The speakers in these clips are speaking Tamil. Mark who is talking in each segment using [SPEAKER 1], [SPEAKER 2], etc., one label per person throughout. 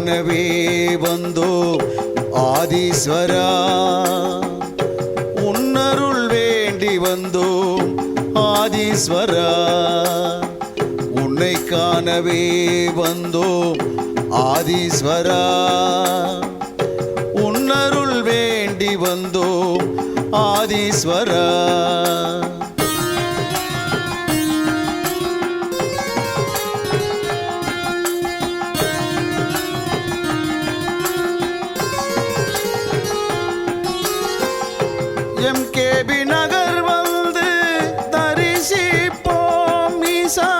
[SPEAKER 1] காணவே வந்தோ ஆதீஸ்வரா, உன்னருள் வேண்டி வந்தோ ஆதீஸ்வரா, உன்னை காணவே வந்தோ ஆதீஸ்வரா, உன்னருள் வேண்டி வந்தோ ஆதீஸ்வரா. MKB நகர் வந்து தரிசிப்போம் ஈசா,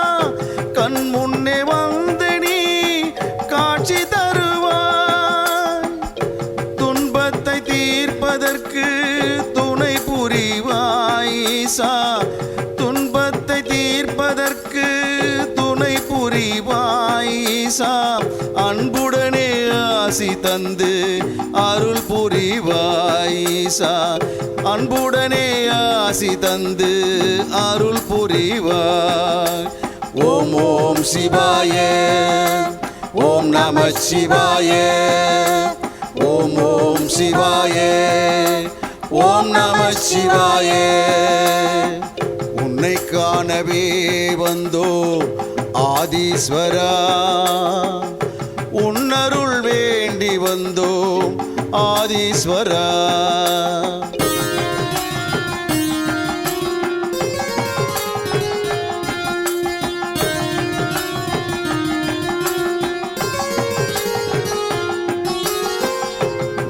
[SPEAKER 1] கண் முன்னே வந்து நீ காட்சி தருவாய், துன்பத்தை தீர்ப்பதற்கு துணை புரிவாய் ஈசா, துன்பத்தை தீர்ப்பதற்கு துணை புரிவாய் ஈசா, அன்புடனே ஆசி தந்து அருள் புரிவாய் ஈசா, அன்புடனே ஆசி தந்து அருள் புரிவாய். ஓம் ஓம் சிவாய, ஓம் நம சிவாய, ஓம் ஓம் சிவாய, ஓம் நம சிவாய. உன்னை காணவே வந்தோ ஆதீஸ்வரா, உன்னருள் வேண்டி வந்தோ ஆதீஸ்வரா.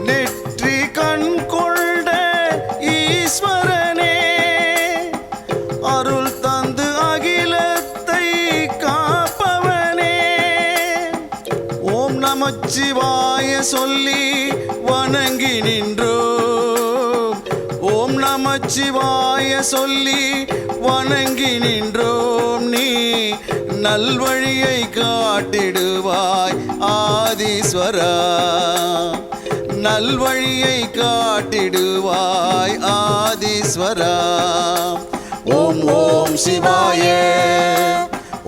[SPEAKER 1] நெற்றி கண் கொண்ட ஈஸ்வரனே, அருள் தந்து அகிலத்தை காப்பவனே, ஓம் நமச்சிவாய சொல்லி வணங்கி நின்றோம், ஓம் நமச்சிவாய சொல்லி வணங்கி நின்றோம். நீ நல்வழியை காட்டிடுவாய் ஆதீஸ்வரா, நல்வழியை காட்டிடுவாய் ஆதீஸ்வரா. ஓம் ஓம் சிவாய,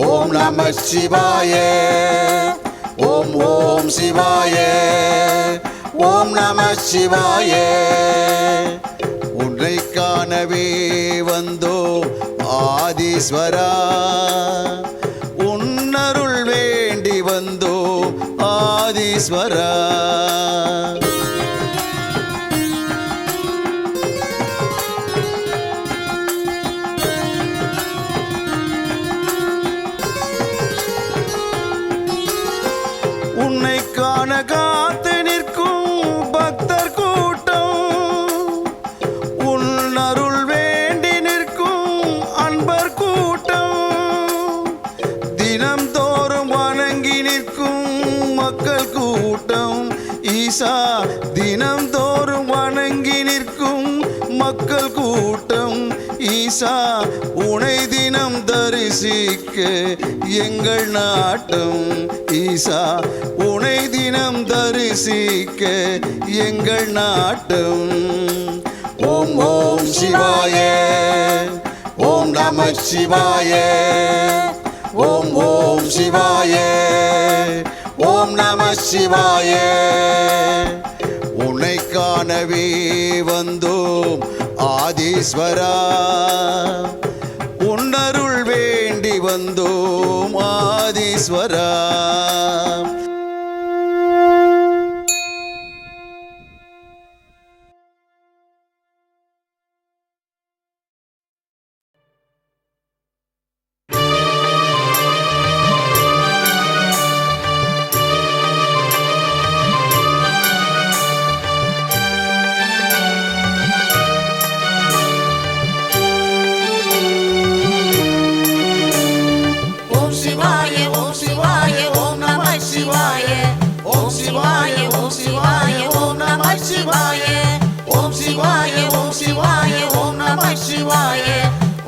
[SPEAKER 1] ஓம் நம சிவாய, ஓம் ஓம் சிவாய, ஓம் நம சிவாய. உன்னை காணவே வந்தோ ஆதீஸ்வரா, உன்னருள் வேண்டி வந்தோ ஆதீஸ்வரா. உன்னை காண காத்து நிற்கும் பக்தர் கூட்டம், உன் அருள் வேண்டி நிற்கும் அன்பர் கூட்டம், தினம் தோறும் வணங்கி நிற்கும் மக்கள் கூட்டம் ஈசா, தினம் தோறும் வணங்கி நிற்கும் மக்கள் கூட்டம் ஈசா, உனை தினம் தரிசிக்க எங்கள் நாட்டம் ஈசா, உனை தினம் தரிசிக்க எங்கள் நாட்டம். ஓம் ஓம் சிவாய, ஓம் நம சிவாய, ஓம் ஓம் சிவாய, ஓம் நம சிவாய. உன்னை காணவே வந்தோம் ஆதீஸ்வரா, உன்னருள் வேண்டி வந்தோம் ஆதீஸ்வரா.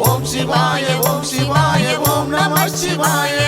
[SPEAKER 2] Om Shivaya, Om Shivaya, Om Namah Shivaya.